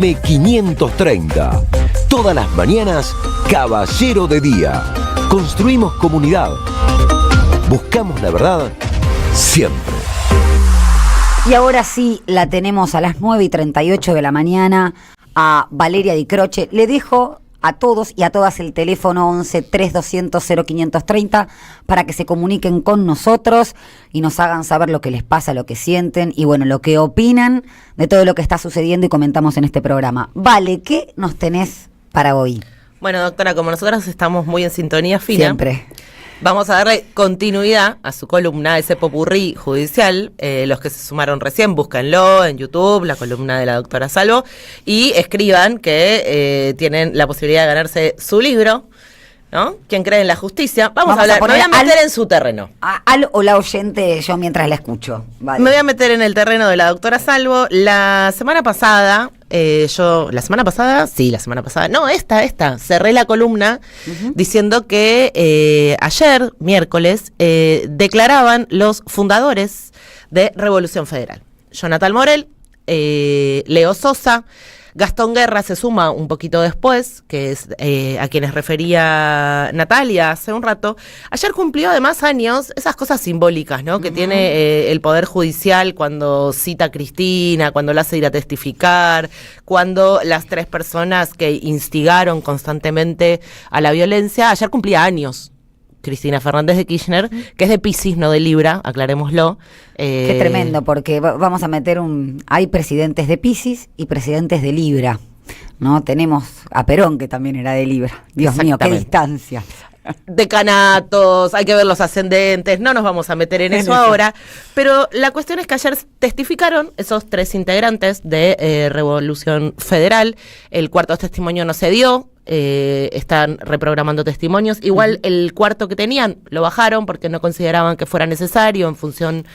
M530. Todas las mañanas, Caballero de Día. Construimos comunidad. Buscamos la verdad siempre. Y ahora sí, la tenemos a las 9:38 de la mañana a Valeria Di Croce. Le dejo a todos y a todas el teléfono 11 3200 0530 para que se comuniquen con nosotros y nos hagan saber lo que les pasa, lo que sienten y bueno, lo que opinan de todo lo que está sucediendo y comentamos en este programa. Vale, ¿qué nos tenés para hoy? Bueno, doctora, como nosotras estamos muy en sintonía fina, Siempre. Vamos a darle continuidad a su columna, ese popurrí judicial. Los que se sumaron recién, búsquenlo en YouTube, la columna de la doctora Salvo, y escriban que tienen la posibilidad de ganarse su libro, ¿no? ¿Quién cree en la justicia? Vamos a hablar, me voy a meter en su terreno. Al o la oyente, yo mientras la escucho. Vale. Me voy a meter en el terreno de la doctora Salvo. La semana pasada, cerré la columna diciendo que ayer, miércoles, declaraban los fundadores de Revolución Federal. Jonathan Morel, Leo Sosa, Gastón Guerra se suma un poquito después, que es a quienes refería Natalia hace un rato. Ayer cumplió además años, esas cosas simbólicas, ¿no? Que tiene el Poder Judicial cuando cita a Cristina, cuando la hace ir a testificar, cuando las tres personas que instigaron constantemente a la violencia, ayer cumplía años. Cristina Fernández de Kirchner, que es de Piscis, no de Libra, aclarémoslo. Qué tremendo, porque vamos a meter hay presidentes de Piscis y presidentes de Libra, ¿no? Tenemos a Perón, que también era de Libra. Dios mío, qué distancia. Decanatos, hay que ver los ascendentes, no nos vamos a meter en eso ahora, pero la cuestión es que ayer testificaron esos tres integrantes de Revolución Federal. El cuarto testimonio no se dio. Están reprogramando testimonios. Igual el cuarto que tenían lo bajaron porque no consideraban que fuera necesario en función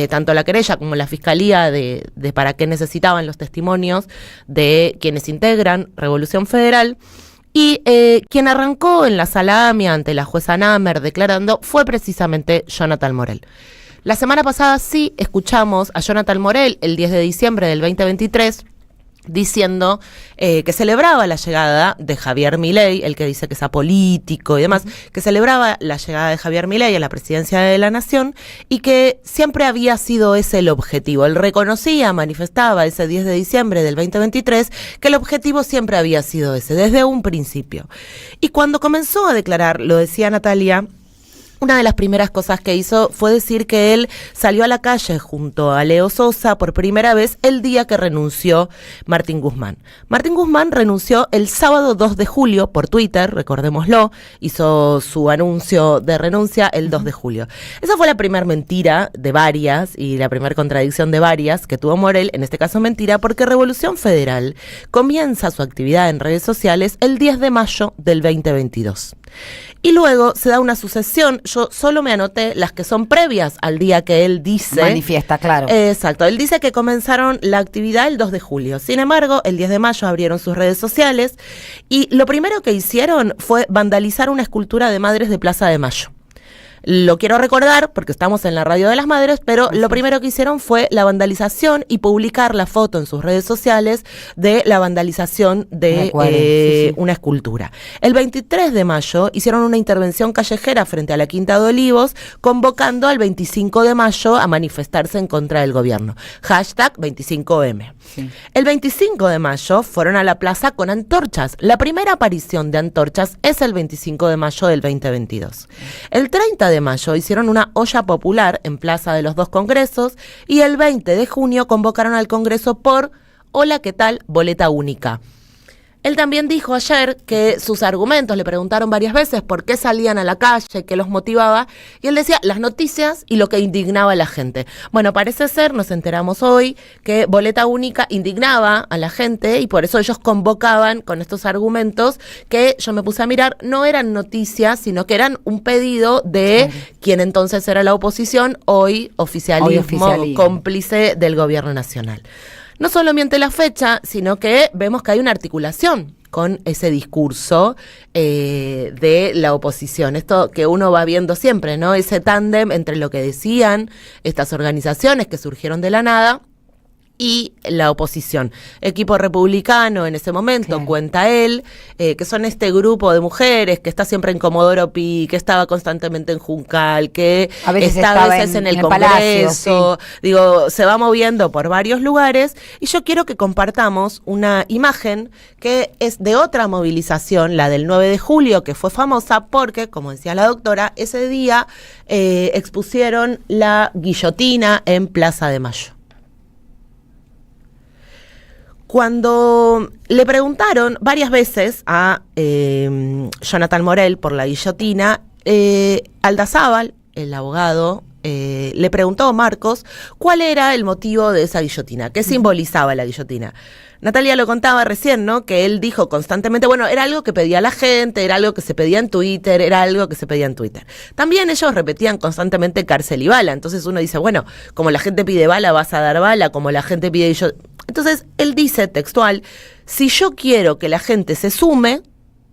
tanto la querella como la fiscalía de para qué necesitaban los testimonios de quienes integran Revolución Federal. Y quien arrancó en la sala AMIA ante la jueza Namer declarando fue precisamente Jonathan Morel. La semana pasada sí escuchamos a Jonathan Morel el 10 de diciembre del 2023 diciendo que celebraba la llegada de Javier Milei, el que dice que es apolítico y demás, que celebraba la llegada de Javier Milei a la presidencia de la Nación y que siempre había sido ese el objetivo. Él reconocía, manifestaba ese 10 de diciembre del 2023 que el objetivo siempre había sido ese, desde un principio. Y cuando comenzó a declarar, lo decía Natalia, una de las primeras cosas que hizo fue decir que él salió a la calle junto a Leo Sosa por primera vez el día que renunció Martín Guzmán. Martín Guzmán renunció el sábado 2 de julio por Twitter, recordémoslo, hizo su anuncio de renuncia el 2 de julio. Esa fue la primera mentira de varias y la primera contradicción de varias que tuvo Morel, en este caso mentira, porque Revolución Federal comienza su actividad en redes sociales el 10 de mayo del 2022. Y luego se da una sucesión, yo solo me anoté las que son previas al día que él dice. Manifiesta, claro. Exacto, él dice que comenzaron la actividad el 2 de julio. Sin embargo, el 10 de mayo abrieron sus redes sociales y lo primero que hicieron fue vandalizar una escultura de madres de Plaza de Mayo. Lo quiero recordar porque estamos en la Radio de las Madres, pero lo primero que hicieron fue la vandalización y publicar la foto en sus redes sociales de la vandalización de una escultura. El 23 de mayo hicieron una intervención callejera frente a la Quinta de Olivos, convocando al 25 de mayo a manifestarse en contra del gobierno. Hashtag 25M. Sí. El 25 de mayo fueron a la plaza con antorchas. La primera aparición de antorchas es el 25 de mayo del 2022. El 30 de mayo hicieron una olla popular en Plaza de los Dos Congresos y el 20 de junio convocaron al Congreso por Hola, ¿qué tal? Boleta única. Él también dijo ayer que sus argumentos, le preguntaron varias veces por qué salían a la calle, qué los motivaba, y él decía las noticias y lo que indignaba a la gente. Bueno, parece ser, nos enteramos hoy, que boleta única indignaba a la gente y por eso ellos convocaban con estos argumentos que yo me puse a mirar, no eran noticias, sino que eran un pedido de quien entonces era la oposición, hoy oficialismo. Cómplice del gobierno nacional. No solo miente la fecha, sino que vemos que hay una articulación con ese discurso de la oposición. Esto que uno va viendo siempre, ¿no? Ese tándem entre lo que decían estas organizaciones que surgieron de la nada y la oposición. Equipo republicano en ese momento, Claro. cuenta él, que son este grupo de mujeres que está siempre en Comodoro Pi, que estaba constantemente en Juncal, que A veces está a estaba veces en el Palacio, Congreso, digo, se va moviendo por varios lugares, y yo quiero que compartamos una imagen que es de otra movilización, la del 9 de julio, que fue famosa porque, como decía la doctora, ese día expusieron la guillotina en Plaza de Mayo. Cuando le preguntaron varias veces a Jonathan Morel por la guillotina, Aldazábal, el abogado, le preguntó a Marcos cuál era el motivo de esa guillotina, qué simbolizaba la guillotina. Natalia lo contaba recién, ¿no? Que él dijo constantemente, bueno, era algo que pedía la gente, era algo que se pedía en Twitter, era algo que se pedía en Twitter. También ellos repetían constantemente cárcel y bala, entonces uno dice, bueno, como la gente pide bala, vas a dar bala, como la gente pide guillotina. Entonces él dice textual, si yo quiero que la gente se sume,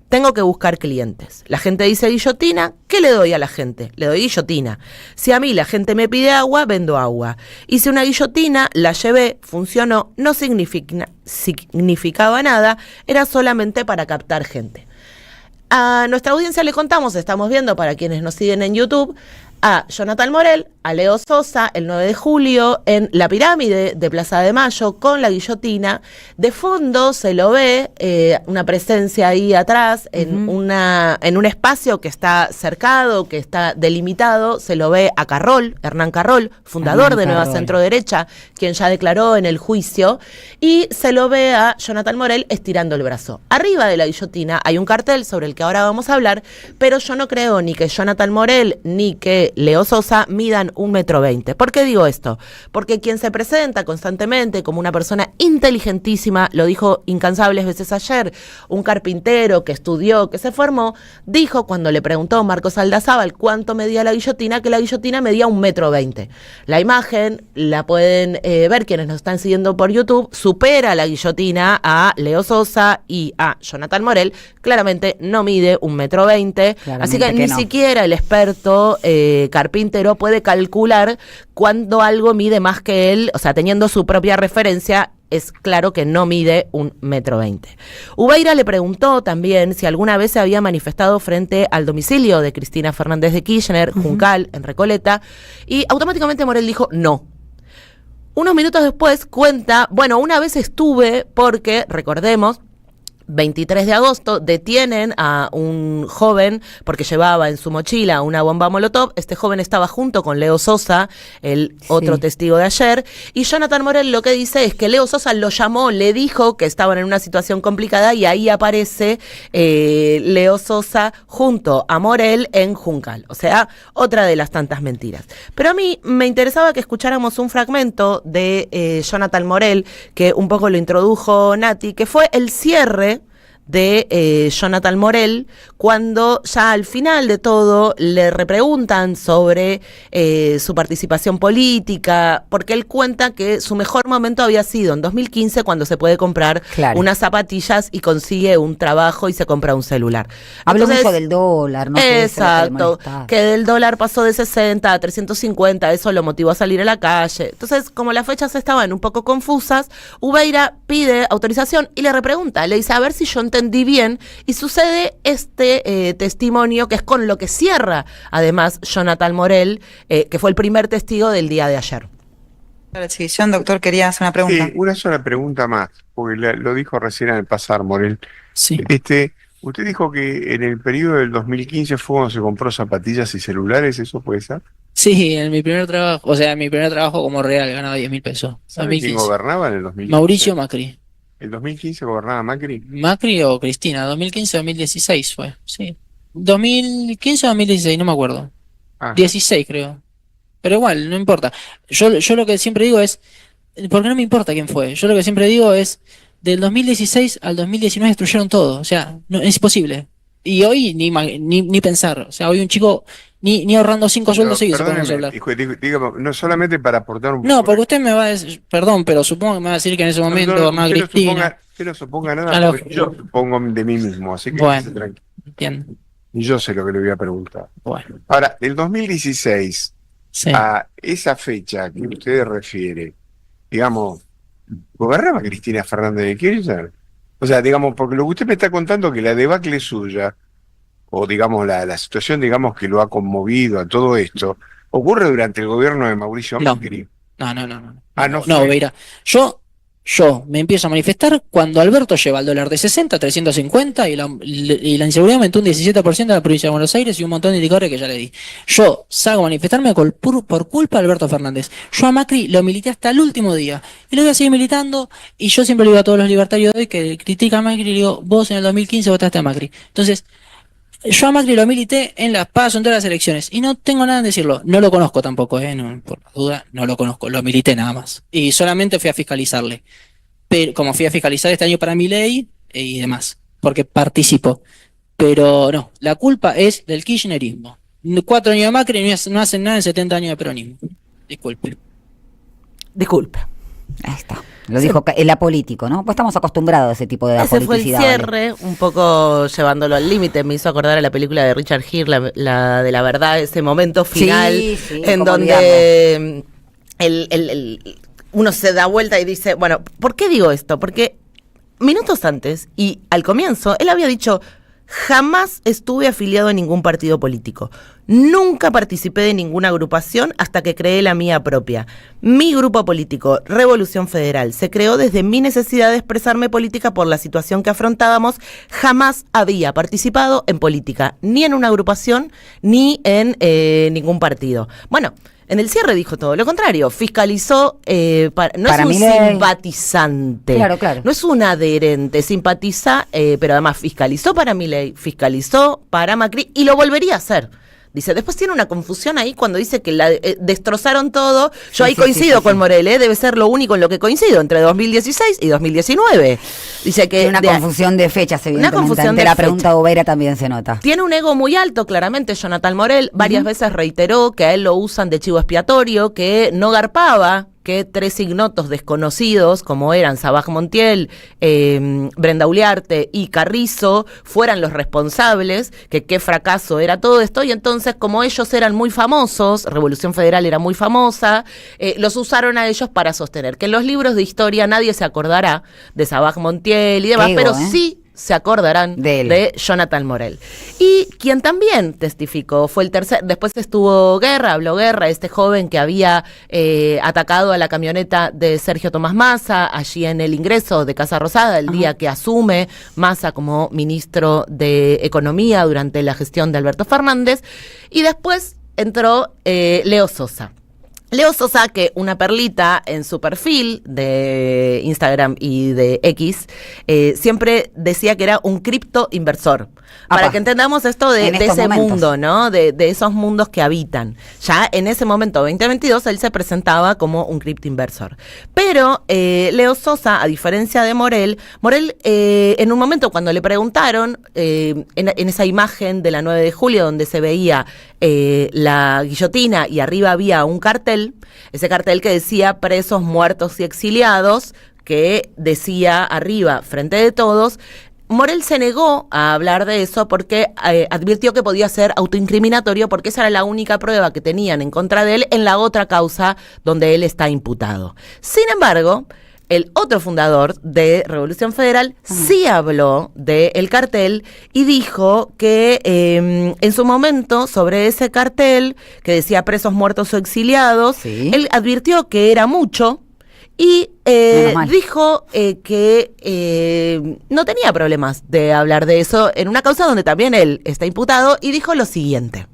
tengo que buscar clientes. La gente dice guillotina, ¿qué le doy a la gente? Le doy guillotina. Si a mí la gente me pide agua, vendo agua. Y si una guillotina la llevé, funcionó, no significaba nada, era solamente para captar gente. A nuestra audiencia le contamos, estamos viendo para quienes nos siguen en YouTube, a Jonathan Morel, a Leo Sosa, el 9 de julio, en la pirámide de Plaza de Mayo, con la guillotina. De fondo se lo ve, una presencia ahí atrás, en un espacio que está cercado, que está delimitado, se lo ve a Carrol, Hernán Carrol, fundador de Nueva Centro Derecha, quien ya declaró en el juicio, y se lo ve a Jonathan Morel estirando el brazo. Arriba de la guillotina hay un cartel sobre el que ahora vamos a hablar, pero yo no creo ni que Jonathan Morel ni que Leo Sosa midan 1,20 m. ¿Por qué digo esto? Porque quien se presenta constantemente como una persona inteligentísima, lo dijo incansables veces ayer, un carpintero que estudió, que se formó, dijo cuando le preguntó Marcos Aldazábal cuánto medía la guillotina, que la guillotina medía 1,20 m. La imagen la pueden ver quienes nos están siguiendo por YouTube, supera la guillotina a Leo Sosa y a Jonathan Morel, claramente no mide 1,20 m, así que ni siquiera el experto carpintero puede calcular cuándo algo mide más que él, o sea, teniendo su propia referencia, es claro que no mide 1,20 m. Ubeira le preguntó también si alguna vez se había manifestado frente al domicilio de Cristina Fernández de Kirchner, Juncal, en Recoleta, y automáticamente Morel dijo no. Unos minutos después cuenta, bueno, una vez estuve porque, recordemos, 23 de agosto detienen a un joven porque llevaba en su mochila una bomba molotov. Este joven estaba junto con Leo Sosa, el otro testigo de ayer, y Jonathan Morel lo que dice es que Leo Sosa lo llamó, le dijo que estaban en una situación complicada y ahí aparece Leo Sosa junto a Morel en Juncal. O sea, otra de las tantas mentiras. Pero a mí me interesaba que escucháramos un fragmento de Jonathan Morel, que un poco lo introdujo Nati, que fue el cierre de Jonathan Morel, cuando ya al final de todo le repreguntan sobre su participación política, porque él cuenta que su mejor momento había sido en 2015, cuando se puede comprar unas zapatillas y consigue un trabajo y se compra un celular. Habló mucho del dólar, ¿no? Exacto, que del dólar pasó de 60 a 350, eso lo motivó a salir a la calle. Entonces, como las fechas estaban un poco confusas, Ubeira pide autorización y le repregunta, le dice, a ver si yo entendí bien, y sucede este testimonio que es con lo que cierra además Jonathan Morel, que fue el primer testigo del día de ayer. A la exhibición, doctor, quería hacer una pregunta. Sí, una sola pregunta más, porque lo dijo recién al pasar, Morel. Sí. Usted dijo que en el periodo del 2015 fue cuando se compró zapatillas y celulares, ¿eso puede ser? Sí, en mi primer trabajo, o sea, en mi primer trabajo como real ganaba 10.000 pesos. ¿Sabe quién gobernaba en el 2015? Mauricio Macri. ¿El 2015 gobernaba Macri? Macri o Cristina, 2015-2016 fue, sí. 2015-2016, no me acuerdo. 16 creo. Pero igual, no importa. Yo lo que siempre digo es, porque no me importa quién fue, yo lo que siempre digo es, del 2016 al 2019 destruyeron todo, o sea, no, es imposible. Y hoy ni pensar, o sea, hoy un chico ni ahorrando 5 sueldos seguidos se pone un celular. Digamos, no solamente para aportar un poco. No, porque usted me va a decir, perdón, pero supongo que me va a decir que en ese momento gobernaba Cristina. Usted no suponga nada, porque yo supongo de mí mismo, así que bueno, tranquilo. Entiendo. Y yo sé lo que le voy a preguntar. Bueno. Ahora, del 2016 sí. a esa fecha que usted refiere, digamos, ¿Gobernaba Cristina Fernández de Kirchner? O sea, digamos, porque lo que usted me está contando que la debacle suya, o digamos la situación, digamos, que lo ha conmovido a todo esto, ocurre durante el gobierno de Mauricio No. Macri. No. Ah, no No, fue. Veira. Yo me empiezo a manifestar cuando Alberto lleva el dólar de 60 a 350 y la inseguridad aumentó un 17% en la provincia de Buenos Aires y un montón de indicadores que ya le di. Yo salgo a manifestarme por culpa de Alberto Fernández. Yo a Macri lo milité hasta el último día y lo voy a seguir militando, y yo siempre le digo a todos los libertarios de hoy que critican a Macri, y le digo, vos en el 2015 votaste a Macri. Entonces, yo a Macri lo milité en las PASO, en todas las elecciones, y no tengo nada en decirlo. No lo conozco tampoco, no, por la duda, no lo conozco, lo milité nada más. Y solamente fui a fiscalizarle. Pero, como fui a fiscalizar este año para mi ley y demás, porque participo. Pero no, la culpa es del kirchnerismo. 4 años de Macri y no hacen nada en 70 años de peronismo. Disculpe. Disculpe. Ahí está. Lo dijo el apolítico, ¿no? Pues estamos acostumbrados a ese tipo de Ese fue el apoliticidad. ¿Vale? cierre, un poco llevándolo al límite. Me hizo acordar a la película de Richard Gere, la de la verdad, ese momento final Sí, en cómo donde uno se da vuelta y dice, bueno, ¿por qué digo esto? Porque minutos antes y al comienzo, él había dicho, jamás estuve afiliado a ningún partido político. Nunca participé de ninguna agrupación hasta que creé la mía propia. Mi grupo político, Revolución Federal, se creó desde mi necesidad de expresarme política por la situación que afrontábamos. Jamás había participado en política, ni en una agrupación, ni en ningún partido. Bueno, en el cierre dijo todo lo contrario, fiscalizó, no Para es un Milei. simpatizante, Claro. no es un adherente, simpatiza, pero además fiscalizó para Milei, fiscalizó para Macri y lo volvería a hacer. Dice, después tiene una confusión ahí cuando dice que destrozaron todo. Yo ahí coincido con Morel, debe ser lo único en lo que coincido entre 2016 y 2019. Dice que Tiene una confusión de fechas, evidentemente. confusión Ante de la fecha. pregunta de Oveira también se nota. Tiene un ego muy alto, claramente, Jonathan Morel. Varias veces reiteró que a él lo usan de chivo expiatorio, que no garpaba que 3 ignotos desconocidos, como eran Sabaj Montiel, Brenda Uliarte y Carrizo, fueran los responsables, que qué fracaso era todo esto, y entonces, como ellos eran muy famosos, Revolución Federal era muy famosa, los usaron a ellos para sostener que en los libros de historia nadie se acordará de Sabaj Montiel y demás, Ego, pero sí se acordarán De él. de Jonathan Morel. Y quien también testificó fue el tercer, después estuvo habló Guerra, este joven que había atacado a la camioneta de Sergio Tomás Massa, allí en el ingreso de Casa Rosada, el día que asume Massa como ministro de Economía durante la gestión de Alberto Fernández. Y después entró Leo Sosa. Leo Sosa, que una perlita en su perfil de Instagram y de X, siempre decía que era un cripto inversor. Para que entendamos esto de ese mundo, ¿no? De esos mundos que habitan. Ya en ese momento, 2022, él se presentaba como un cripto inversor. Pero Leo Sosa, a diferencia de Morel, en un momento cuando le preguntaron, en esa imagen de la 9 de julio donde se veía la guillotina y arriba había un cartel, ese cartel que decía presos, muertos y exiliados, que decía arriba, frente de todos, Morel se negó a hablar de eso porque advirtió que podía ser autoincriminatorio porque esa era la única prueba que tenían en contra de él en la otra causa donde él está imputado. Sin embargo, el otro fundador de Revolución Federal sí habló del cartel y dijo que en su momento sobre ese cartel que decía presos, muertos o exiliados, él advirtió que era mucho y dijo que no tenía problemas de hablar de eso en una causa donde también él está imputado, y dijo lo siguiente.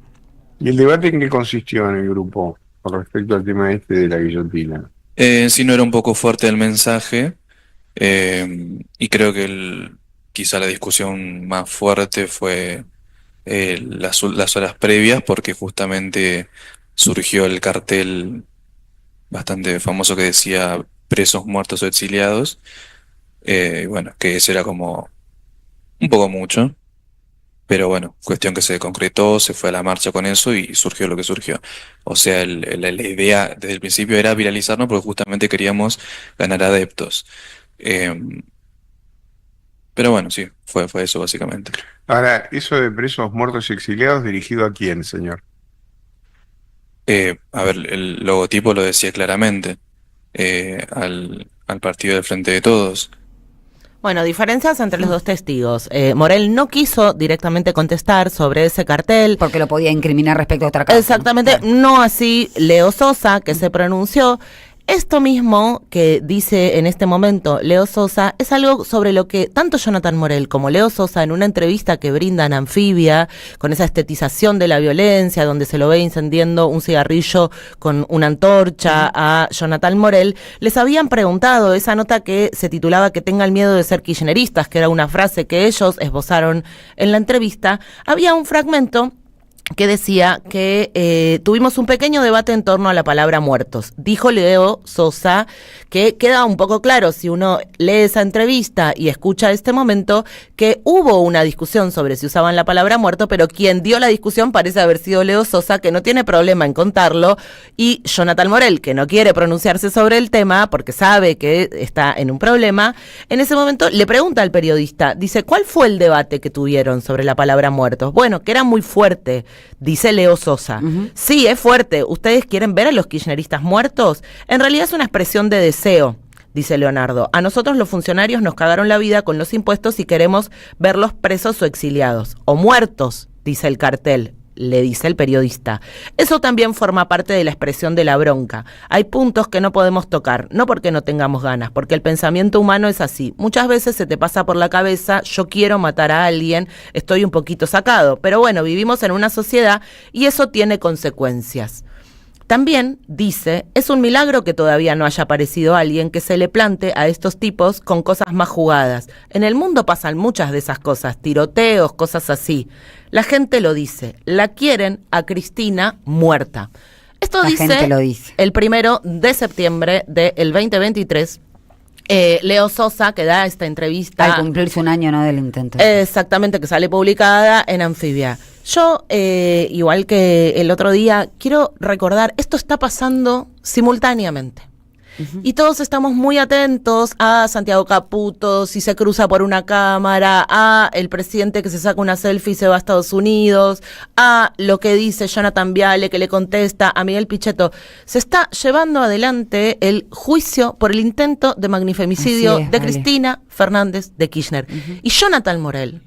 ¿Y el debate en qué consistió en el grupo con respecto al tema este de la guillotina? Sí, no era un poco fuerte el mensaje, y creo que quizá la discusión más fuerte fue las horas previas, porque justamente surgió el cartel bastante famoso que decía presos, muertos o exiliados. Bueno, que eso era como un poco mucho, pero bueno, cuestión que se concretó, se fue a la marcha con eso y surgió lo que surgió. O sea, la idea desde el principio era viralizarnos porque justamente queríamos ganar adeptos. Pero bueno, sí, fue eso básicamente. Ahora, eso de presos, muertos y exiliados, ¿dirigido a quién, señor? A ver, el logotipo lo decía claramente, al partido del Frente de Todos. Bueno, diferencias entre los dos testigos. Morel no quiso directamente contestar sobre ese cartel. Porque lo podía incriminar respecto a otra cosa. Exactamente, no así Leo Sosa, que se pronunció. Esto mismo que dice en este momento Leo Sosa es algo sobre lo que tanto Jonathan Morel como Leo Sosa, en una entrevista que brindan Anfibia, con esa estetización de la violencia, donde se lo ve encendiendo un cigarrillo con una antorcha a Jonathan Morel, les habían preguntado esa nota que se titulaba "Que tengan miedo de ser kirchneristas", que era una frase que ellos esbozaron en la entrevista. Había un fragmento que decía que tuvimos un pequeño debate en torno a la palabra muertos. Dijo Leo Sosa, que queda un poco claro si uno lee esa entrevista y escucha este momento, que hubo una discusión sobre si usaban la palabra muerto, pero quien dio la discusión parece haber sido Leo Sosa, que no tiene problema en contarlo, y Jonathan Morel, que no quiere pronunciarse sobre el tema porque sabe que está en un problema. En ese momento le pregunta al periodista, dice, ¿cuál fue el debate que tuvieron sobre la palabra muertos? Bueno, que era muy fuerte, dice Leo Sosa. Sí, es fuerte. ¿Ustedes quieren ver a los kirchneristas muertos? En realidad es una expresión de deseo, dice Leonardo. A nosotros los funcionarios nos cagaron la vida con los impuestos y queremos verlos presos o exiliados. O muertos, dice el cartel, le dice el periodista. Eso también forma parte de la expresión de la bronca. Hay puntos que no podemos tocar, no porque no tengamos ganas, porque el pensamiento humano es así. Muchas veces se te pasa por la cabeza, yo quiero matar a alguien, estoy un poquito sacado. Pero bueno, vivimos en una sociedad y eso tiene consecuencias. También, dice, es un milagro que todavía no haya aparecido alguien que se le plante a estos tipos con cosas más jugadas. En el mundo pasan muchas de esas cosas, tiroteos, cosas así. La gente lo dice, la quieren a Cristina muerta. Esto La dice, gente lo dice. El 1 de septiembre del 2023. Leo Sosa, que da esta entrevista. Al cumplirse un año, ¿no?, del intento. Exactamente, que sale publicada en Anfibia. Yo, igual que el otro día, quiero recordar, esto está pasando simultáneamente. Y todos estamos muy atentos a Santiago Caputo, si se cruza por una cámara, a el presidente que se saca una selfie y se va a Estados Unidos, a lo que dice Jonathan Viale, que le contesta a Miguel Pichetto. Se está llevando adelante el juicio por el intento de magnifemicidio de Cristina Fernández de Kirchner. Y Jonathan Morel,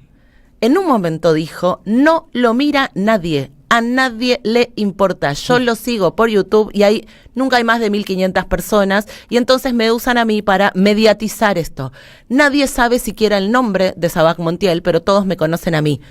en un momento dijo, no lo mira nadie. A nadie le importa. Yo lo sigo por YouTube y nunca hay más de 1.500 personas y entonces me usan a mí para mediatizar esto. Nadie sabe siquiera el nombre de Sabac Montiel, pero todos me conocen a mí.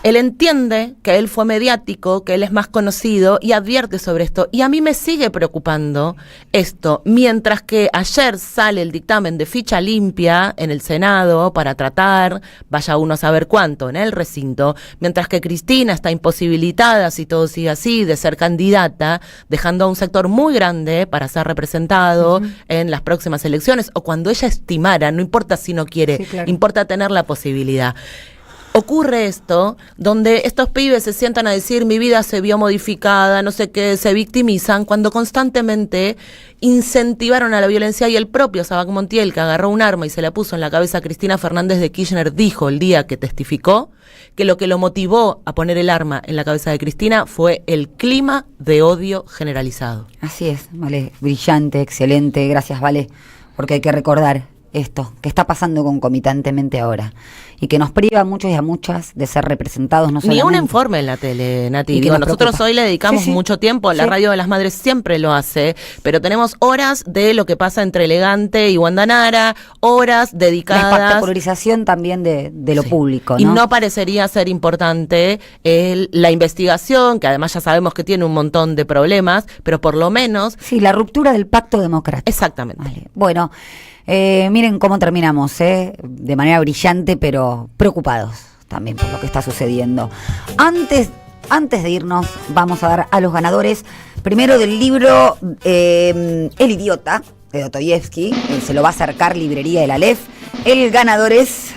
Él entiende que él fue mediático, que él es más conocido y advierte sobre esto. Y a mí me sigue preocupando esto. Mientras que ayer sale el dictamen de ficha limpia en el Senado para tratar, vaya uno a saber cuánto, en el recinto, mientras que Cristina está imposibilitada, si todo sigue así, de ser candidata, dejando a un sector muy grande para ser representado en las próximas elecciones, o cuando ella estimara, no importa si no quiere, importa tener la posibilidad. Ocurre esto, donde estos pibes se sientan a decir, mi vida se vio modificada, no sé qué, se victimizan, cuando constantemente incentivaron a la violencia, y el propio Sabac Montiel, que agarró un arma y se la puso en la cabeza a Cristina Fernández de Kirchner, dijo el día que testificó que lo que lo motivó a poner el arma en la cabeza de Cristina fue el clima de odio generalizado. Así es, Vale, brillante, excelente, gracias, Vale, porque hay que recordar esto que está pasando concomitantemente ahora y que nos priva a muchos y a muchas de ser representados. No solamente. Ni un informe en la tele, Nati. Digo, nosotros preocupa. hoy le dedicamos mucho tiempo, la Radio de las Madres siempre lo hace, pero tenemos horas de lo que pasa entre Elegante y Guandanara, horas dedicadas. La espectacularización también de lo público, ¿no? Y no parecería ser importante la investigación, que además ya sabemos que tiene un montón de problemas, pero por lo menos... Sí, la ruptura del pacto democrático. Exactamente. Vale. Bueno, miren cómo terminamos, de manera brillante, pero preocupados también por lo que está sucediendo. Antes de irnos, vamos a dar a los ganadores, primero del libro El Idiota, de Dostoyevsky, se lo va a acercar Librería de la Aleph. El ganador es